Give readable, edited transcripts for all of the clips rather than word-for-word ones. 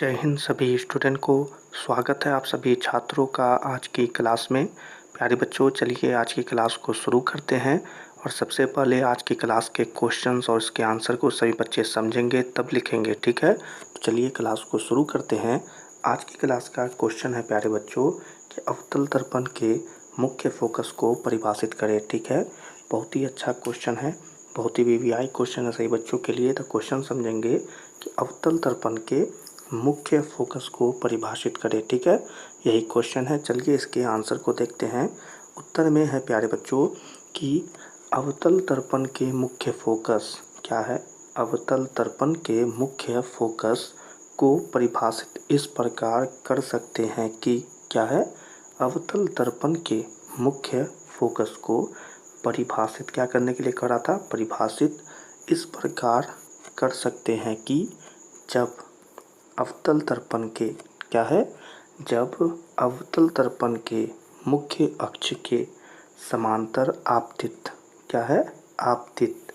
जय हिंद सभी स्टूडेंट को। स्वागत है आप सभी छात्रों का आज की क्लास में। प्यारे बच्चों, चलिए आज की क्लास को शुरू करते हैं। और सबसे पहले आज की क्लास के क्वेश्चंस और इसके आंसर को सभी बच्चे समझेंगे तब लिखेंगे, ठीक है। तो चलिए क्लास को शुरू करते हैं। आज की क्लास का क्वेश्चन है प्यारे बच्चों कि अवतल दर्पण के मुख्य फोकस को परिभाषित करें, ठीक है। बहुत ही अच्छा क्वेश्चन है, बहुत ही वीवीआई क्वेश्चन है सही बच्चों के लिए। तो क्वेश्चन समझेंगे कि अवतल दर्पण के मुख्य फोकस को परिभाषित करें, ठीक है। यही क्वेश्चन है। चलिए इसके आंसर को देखते हैं। उत्तर में है प्यारे बच्चों कि अवतल दर्पण के मुख्य फोकस क्या है। अवतल दर्पण के मुख्य फोकस को परिभाषित इस प्रकार कर सकते हैं कि क्या है। अवतल दर्पण के मुख्य फोकस को परिभाषित क्या करने के लिए करा था, परिभाषित इस प्रकार कर सकते हैं कि जब अवतल दर्पण के क्या है, जब अवतल दर्पण के मुख्य अक्ष के समांतर आपतित क्या है, आपतित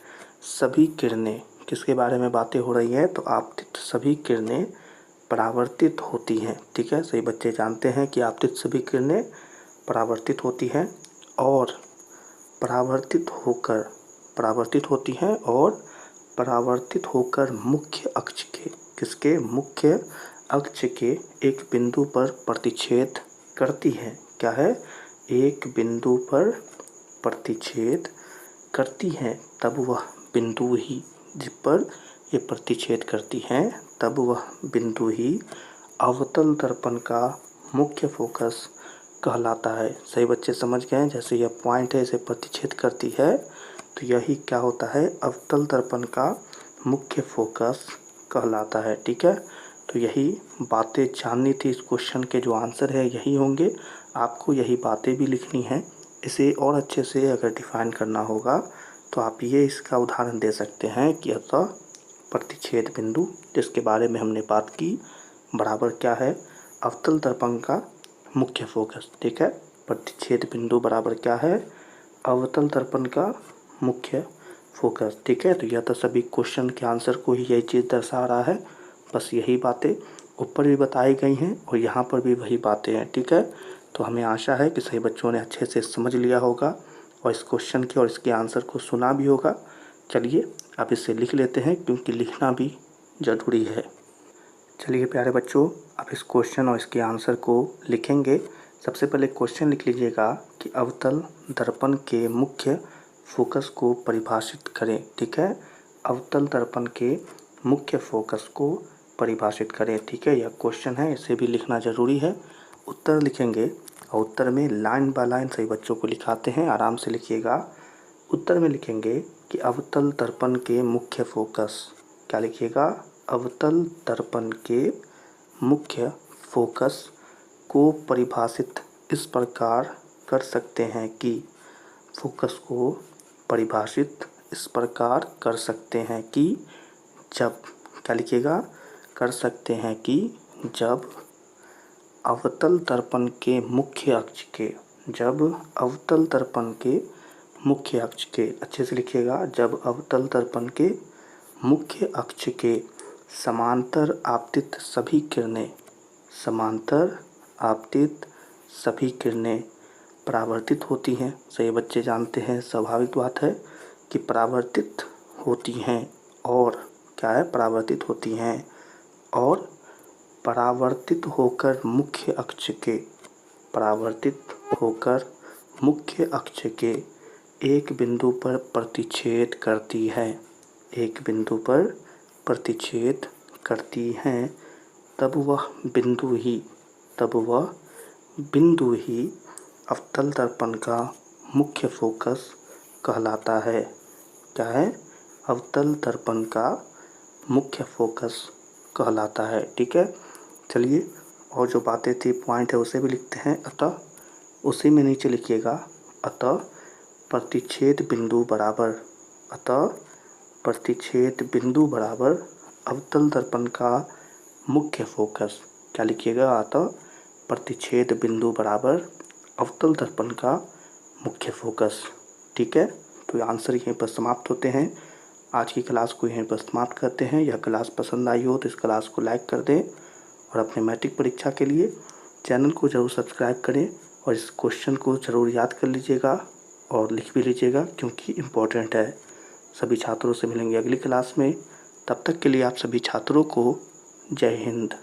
सभी किरणें, किसके बारे में बातें हो रही हैं, तो आपतित सभी किरणें परावर्तित होती हैं, ठीक है। सही बच्चे जानते हैं कि आपतित सभी किरणें परावर्तित होती हैं और परावर्तित होकर मुख्य अक्ष के किसके, मुख्य अक्ष के एक बिंदु पर प्रतिच्छेद करती है। क्या है, एक बिंदु पर प्रतिच्छेद करती है, तब वह बिंदु ही जिस पर ये प्रतिच्छेद करती हैं तब वह बिंदु ही अवतल दर्पण का मुख्य फोकस कहलाता है। सही बच्चे समझ गए हैं। जैसे यह पॉइंट है, इसे प्रतिच्छेद करती है तो यही क्या होता है, अवतल दर्पण का मुख्य फोकस कहलाता है, ठीक है। तो यही बातें जाननी थी। इस क्वेश्चन के जो आंसर है यही होंगे। आपको यही बातें भी लिखनी है। इसे और अच्छे से अगर डिफाइन करना होगा तो आप ये इसका उदाहरण दे सकते हैं कि अतः प्रतिच्छेद बिंदु जिसके बारे में हमने बात की बराबर क्या है, अवतल दर्पण का मुख्य फोकस, ठीक है। प्रतिच्छेद बिंदु बराबर क्या है, अवतल दर्पण का मुख्य फोकस, ठीक है। तो यह तो सभी क्वेश्चन के आंसर को ही यही चीज़ दर्शा रहा है। बस यही बातें ऊपर भी बताई गई हैं और यहाँ पर भी वही बातें हैं, ठीक है। तो हमें आशा है कि सभी बच्चों ने अच्छे से समझ लिया होगा और इस क्वेश्चन के और इसके आंसर को सुना भी होगा। चलिए अब इसे लिख लेते हैं क्योंकि लिखना भी ज़रूरी है। चलिए प्यारे बच्चों, अब इस क्वेश्चन और इसके आंसर को लिखेंगे। सबसे पहले क्वेश्चन लिख लीजिएगा कि अवतल दर्पण के मुख्य फोकस को परिभाषित करें, ठीक है। अवतल दर्पण के मुख्य फोकस को परिभाषित करें, ठीक है। यह क्वेश्चन है, इसे भी लिखना ज़रूरी है। उत्तर लिखेंगे और उत्तर में लाइन बाय लाइन सही बच्चों को लिखाते हैं, आराम से लिखिएगा। उत्तर में लिखेंगे कि अवतल दर्पण के मुख्य फोकस, क्या लिखिएगा, अवतल दर्पण के मुख्य फोकस को परिभाषित इस प्रकार कर सकते हैं कि फोकस को परिभाषित इस प्रकार कर सकते हैं कि जब, क्या लिखिएगा, कर सकते हैं कि जब अवतल दर्पण के मुख्य अक्ष के, जब अवतल दर्पण के मुख्य अक्ष के, अच्छे से लिखिएगा, जब अवतल दर्पण के मुख्य अक्ष के समांतर आपतित सभी किरणें, समांतर आपतित सभी किरणें परावर्तित होती हैं। सही बच्चे जानते हैं, स्वाभाविक बात है कि परावर्तित होती हैं और क्या है, परावर्तित होती हैं और परावर्तित होकर मुख्य अक्ष के, परावर्तित होकर मुख्य अक्ष के एक बिंदु पर प्रतिच्छेद करती है, एक बिंदु पर प्रतिच्छेद करती हैं, तब वह बिंदु ही अवतल दर्पण का मुख्य फोकस कहलाता है। क्या है, अवतल दर्पण का मुख्य फोकस कहलाता है, ठीक है। चलिए और जो बातें थी, पॉइंट है, उसे भी लिखते हैं। अतः उसी में नीचे लिखिएगा, अतः प्रतिच्छेद बिंदु बराबर, अतः प्रतिच्छेद बिंदु बराबर अवतल दर्पण का मुख्य फोकस, क्या लिखिएगा, अतः प्रतिच्छेद बिंदु बराबर अवतल दर्पण का मुख्य फोकस, ठीक है। तो आंसर यहीं पर समाप्त होते हैं। आज की क्लास को यहीं पर समाप्त करते हैं। यह क्लास पसंद आई हो तो इस क्लास को लाइक कर दें और अपने मैट्रिक परीक्षा के लिए चैनल को ज़रूर सब्सक्राइब करें और इस क्वेश्चन को ज़रूर याद कर लीजिएगा और लिख भी लीजिएगा क्योंकि इम्पोर्टेंट है। सभी छात्रों से मिलेंगे अगली क्लास में। तब तक के लिए आप सभी छात्रों को जय हिंद।